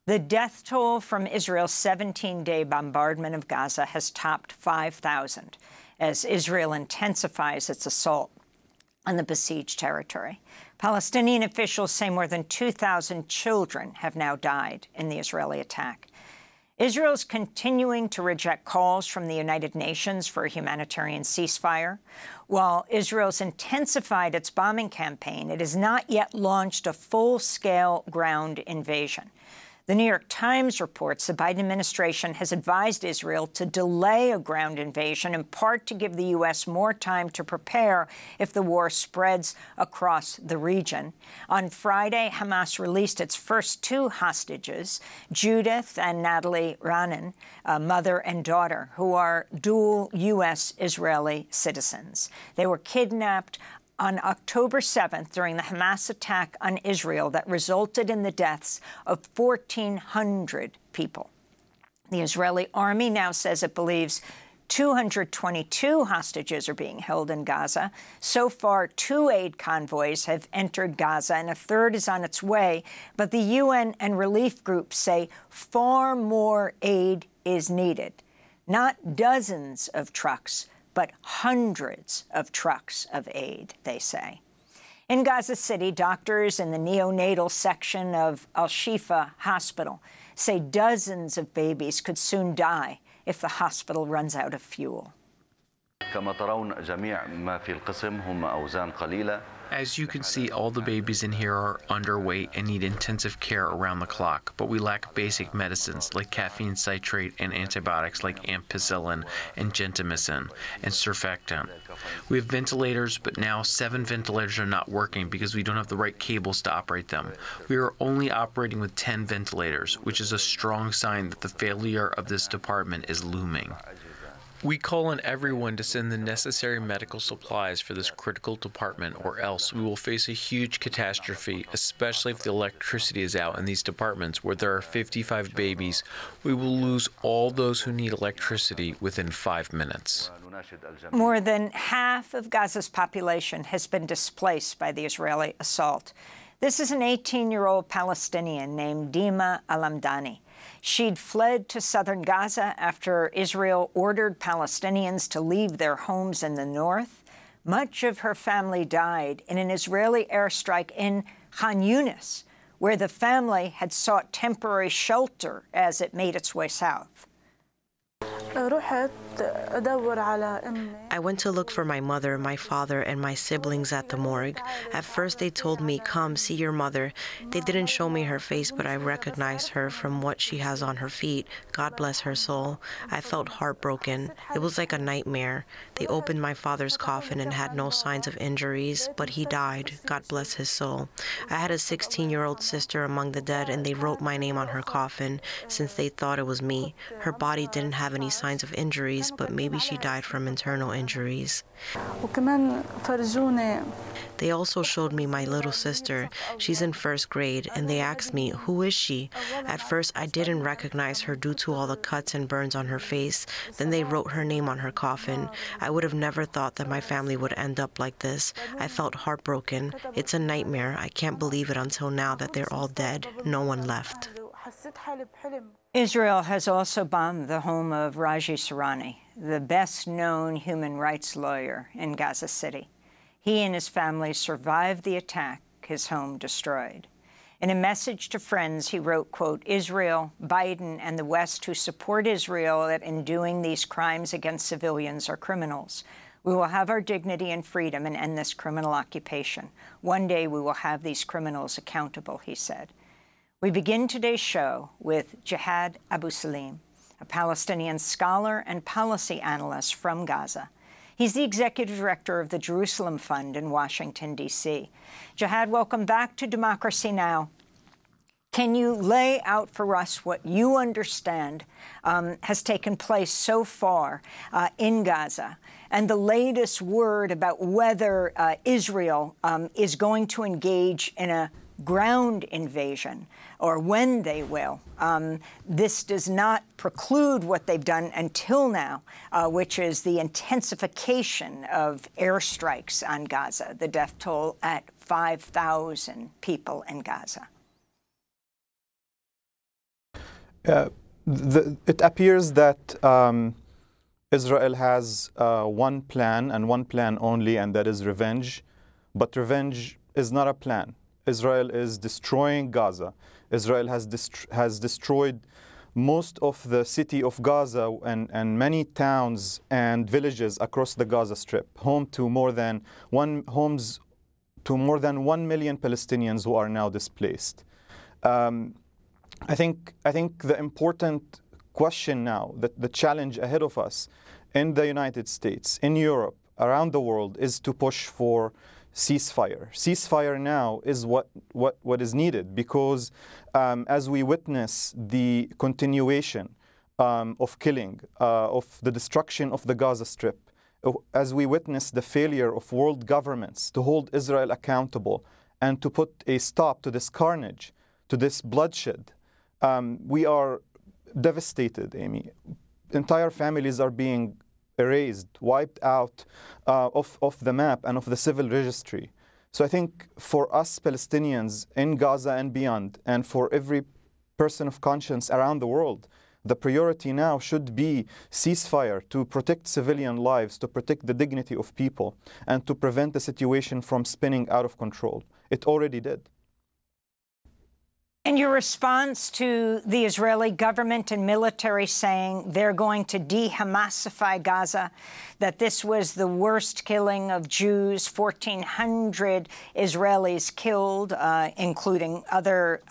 The death toll from Israel's 17-day bombardment of Gaza has topped 5,000 as Israel intensifies its assault on the besieged territory. Palestinian officials say more than 2,000 children have now died in the Israeli attack. Israel's continuing to reject calls from the United Nations for a humanitarian ceasefire. While Israel's intensified its bombing campaign, it has not yet launched a full-scale ground invasion. The New York Times reports the Biden administration has advised Israel to delay a ground invasion, in part to give the U.S. more time to prepare if the war spreads across the region. On Friday, Hamas released its first two hostages, Judith and Natalie Ranin, a mother and daughter, who are dual U.S.-Israeli citizens. They were kidnapped on October 7th during the Hamas attack on Israel that resulted in the deaths of 1,400 people. The Israeli army now says it believes 222 hostages are being held in Gaza. So far, 2 aid convoys have entered Gaza, and a third is on its way. But the UN and relief groups say far more aid is needed. Not dozens of trucks, but hundreds of trucks of aid, they say. In Gaza City, doctors in the neonatal section of Al-Shifa Hospital say dozens of babies could soon die if the hospital runs out of fuel. As you can see, all the babies in here are underweight and need intensive care around the clock, but we lack basic medicines like caffeine citrate and antibiotics like ampicillin and gentamicin and surfactant. We have ventilators, but now 7 ventilators are not working because we don't have the right cables to operate them. We are only operating with 10 ventilators, which is a strong sign that the failure of this department is looming. We call on everyone to send the necessary medical supplies for this critical department, or else we will face a huge catastrophe, especially if the electricity is out in these departments where there are 55 babies. We will lose all those who need electricity within 5 minutes. More than half of Gaza's population has been displaced by the Israeli assault. This is an 18-year-old Palestinian named Dima Al-Amdani. She'd fled to southern Gaza after Israel ordered Palestinians to leave their homes in the north. Much of her family died in an Israeli airstrike in Khan Yunis, where the family had sought temporary shelter as it made its way south. I went to look for my mother, my father, and my siblings at the morgue. At first, they told me, "Come, see your mother." They didn't show me her face, but I recognized her from what she has on her feet. God bless her soul. I felt heartbroken. It was like a nightmare. They opened my father's coffin and had no signs of injuries, but he died. God bless his soul. I had a 16-year-old sister among the dead, and they wrote my name on her coffin since they thought it was me. Her body didn't have any signs of injuries, but maybe she died from internal injuries. They also showed me my little sister. She's in 1st grade, and they asked me, "Who is she?" At first, I didn't recognize her due to all the cuts and burns on her face. Then they wrote her name on her coffin. I would have never thought that my family would end up like this. I felt heartbroken. It's a nightmare. I can't believe it until now that they're all dead. No one left. Israel has also bombed the home of Raji Sourani, the best-known human rights lawyer in Gaza City. He and his family survived the attack, his home destroyed. In a message to friends, he wrote, quote, "Israel, Biden, and the West who support Israel in doing these crimes against civilians are criminals. We will have our dignity and freedom and end this criminal occupation. One day we will have these criminals accountable," he said. We begin today's show with Jihad Abu Salim, a Palestinian scholar and policy analyst from Gaza. He's the executive director of the Jerusalem Fund in Washington, D.C. Jihad, welcome back to Democracy Now! Can you lay out for us what you understand has taken place so far in Gaza, and the latest word about whether Israel is going to engage in a ground invasion, or when they will? This does not preclude what they've done until now, which is the intensification of airstrikes on Gaza, the death toll at 5,000 people in Gaza. It appears that Israel has one plan and one plan only, and that is revenge. But revenge is not a plan. Israel is destroying Gaza. Israel has destroyed most of the city of Gaza and many towns and villages across the Gaza Strip, homes to more than 1 million Palestinians who are now displaced. I think the important question now, the challenge ahead of us in the United States, in Europe, around the world, is to push for ceasefire. Ceasefire now is what is needed, because as we witness the continuation of killing, of the destruction of the Gaza Strip, as we witness the failure of world governments to hold Israel accountable and to put a stop to this carnage, to this bloodshed, we are devastated, Amy. Entire families are being erased, wiped out of the map and of the civil registry. So I think for us Palestinians in Gaza and beyond, and for every person of conscience around the world, the priority now should be ceasefire to protect civilian lives, to protect the dignity of people, and to prevent the situation from spinning out of control. It already did. And your response to the Israeli government and military saying they're going to de-Hamasify Gaza, that this was the worst killing of Jews, 1,400 Israelis killed, including other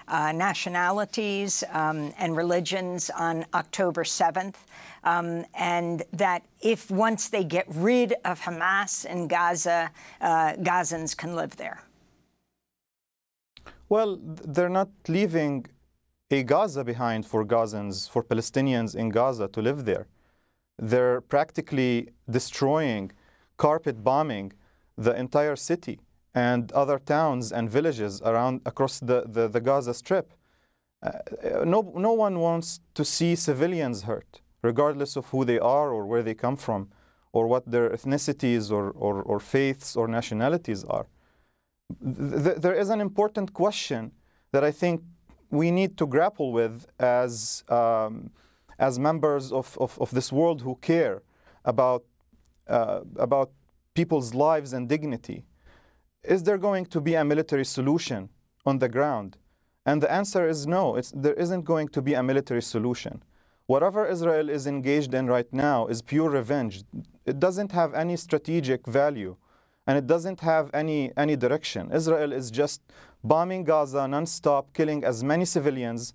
nationalities and religions on October 7th, and that if once they get rid of Hamas in Gaza, Gazans can live there. Well, they're not leaving a Gaza behind for Gazans, for Palestinians in Gaza to live there. They're practically destroying, carpet bombing the entire city and other towns and villages across the Gaza Strip. No one wants to see civilians hurt, regardless of who they are or where they come from or what their ethnicities or faiths or nationalities are. There is an important question that I think we need to grapple with as members of this world who care about people's lives and dignity. Is there going to be a military solution on the ground? And the answer is no. There isn't going to be a military solution. Whatever Israel is engaged in right now is pure revenge. It doesn't have any strategic value. And it doesn't have any direction. Israel is just bombing Gaza non-stop, killing as many civilians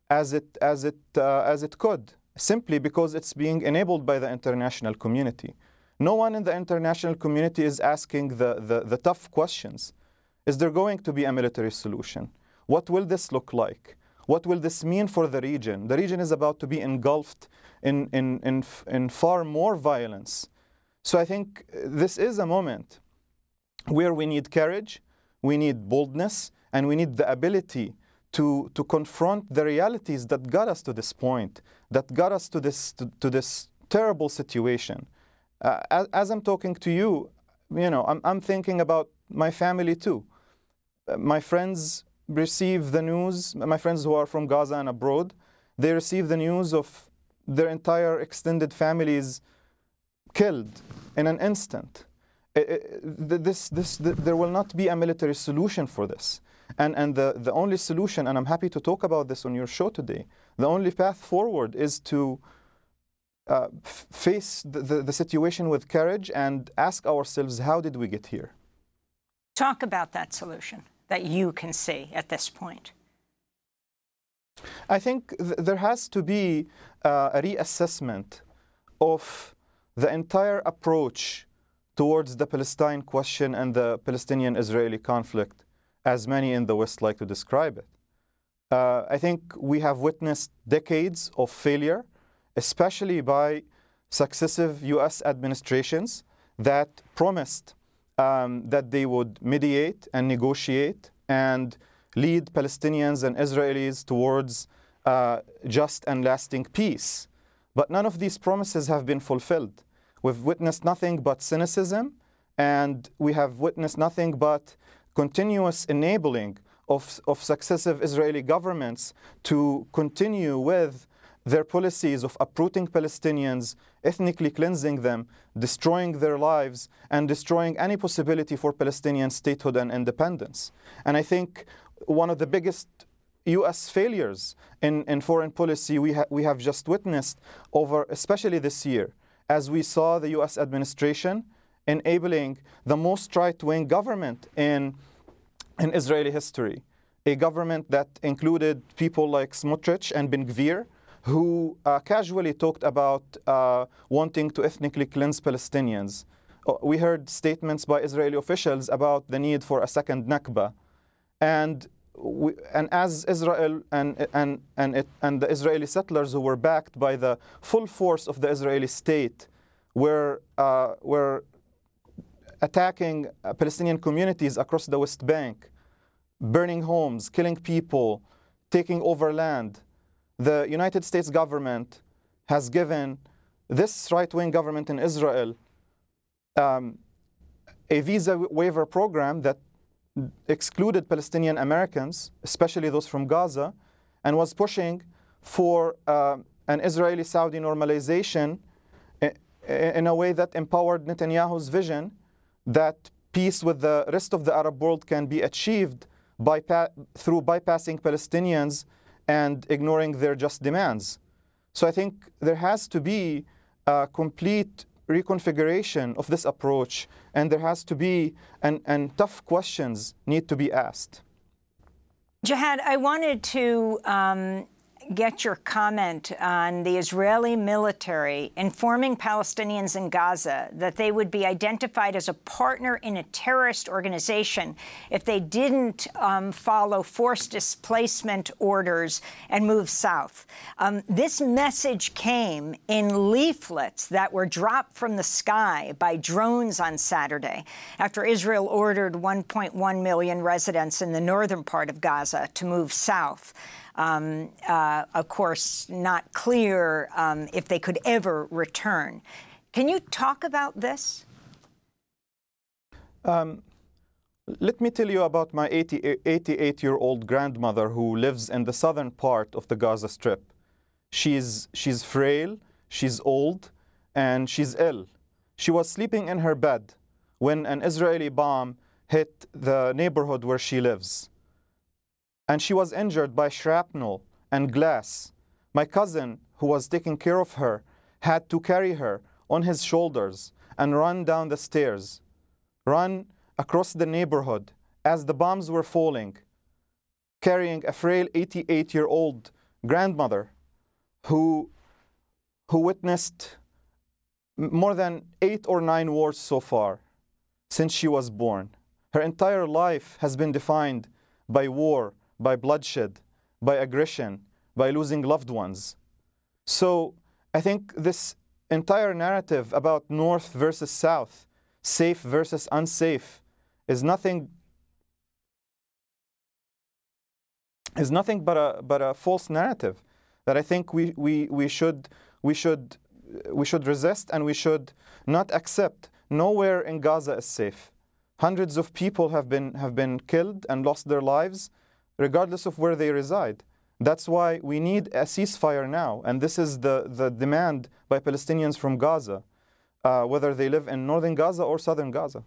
as it could, simply because it's being enabled by the international community. No one in the international community is asking the tough questions. Is there going to be a military solution? What will this look like? What will this mean for the region? The region is about to be engulfed in far more violence. So I think this is a moment where we need courage, we need boldness, and we need the ability to confront the realities that got us to this point, that got us to this terrible situation. As I'm talking to you, I'm thinking about my family too. My friends receive the news, my friends who are from Gaza and abroad, they receive the news of their entire extended families killed in an instant. There will not be a military solution for this. And the only solution, and I'm happy to talk about this on your show today, the only path forward is to face the situation with courage and ask ourselves, how did we get here? Talk about that solution that you can see at this point. I think there has to be a reassessment of the entire approach towards the Palestine question and the Palestinian-Israeli conflict, as many in the West like to describe it. I think we have witnessed decades of failure, especially by successive U.S. administrations that promised that they would mediate and negotiate and lead Palestinians and Israelis towards just and lasting peace. But none of these promises have been fulfilled. We've witnessed nothing but cynicism, and we have witnessed nothing but continuous enabling of successive Israeli governments to continue with their policies of uprooting Palestinians, ethnically cleansing them, destroying their lives, and destroying any possibility for Palestinian statehood and independence. And I think one of the biggest U.S. failures in foreign policy we have just witnessed over, especially this year, as we saw the U.S. administration enabling the most right-wing government in Israeli history, a government that included people like Smotrich and Ben-Gvir, who casually talked about wanting to ethnically cleanse Palestinians. We heard statements by Israeli officials about the need for a second Nakba. And as Israel and the Israeli settlers who were backed by the full force of the Israeli state were attacking Palestinian communities across the West Bank, burning homes, killing people, taking over land, the United States government has given this right-wing government in Israel a visa waiver program that excluded Palestinian Americans, especially those from Gaza, and was pushing for an Israeli-Saudi normalization in a way that empowered Netanyahu's vision that peace with the rest of the Arab world can be achieved through bypassing Palestinians and ignoring their just demands. So I think there has to be a complete reconfiguration of this approach, and there has to be, and tough questions need to be asked. Jihad, I wanted to get your comment on the Israeli military informing Palestinians in Gaza that they would be identified as a partner in a terrorist organization if they didn't follow forced displacement orders and move south. This message came in leaflets that were dropped from the sky by drones on Saturday after Israel ordered 1.1 million residents in the northern part of Gaza to move south. Of course, not clear if they could ever return. Can you talk about this? Let me tell you about my 88-year-old grandmother who lives in the southern part of the Gaza Strip. She's frail, she's old, and she's ill. She was sleeping in her bed when an Israeli bomb hit the neighborhood where she lives. And she was injured by shrapnel and glass. My cousin, who was taking care of her, had to carry her on his shoulders and run down the stairs, run across the neighborhood as the bombs were falling, carrying a frail 88-year-old grandmother who witnessed more than 8 or 9 wars so far since she was born. Her entire life has been defined by war, by bloodshed, by aggression, by losing loved ones. So I think this entire narrative about North versus South, safe versus unsafe, is nothing but a false narrative that I think we should resist, and we should not accept. Nowhere in Gaza is safe. Hundreds of people have been killed and lost their lives, regardless of where they reside. That's why we need a ceasefire now, and this is the demand by Palestinians from Gaza, whether they live in northern Gaza or southern Gaza.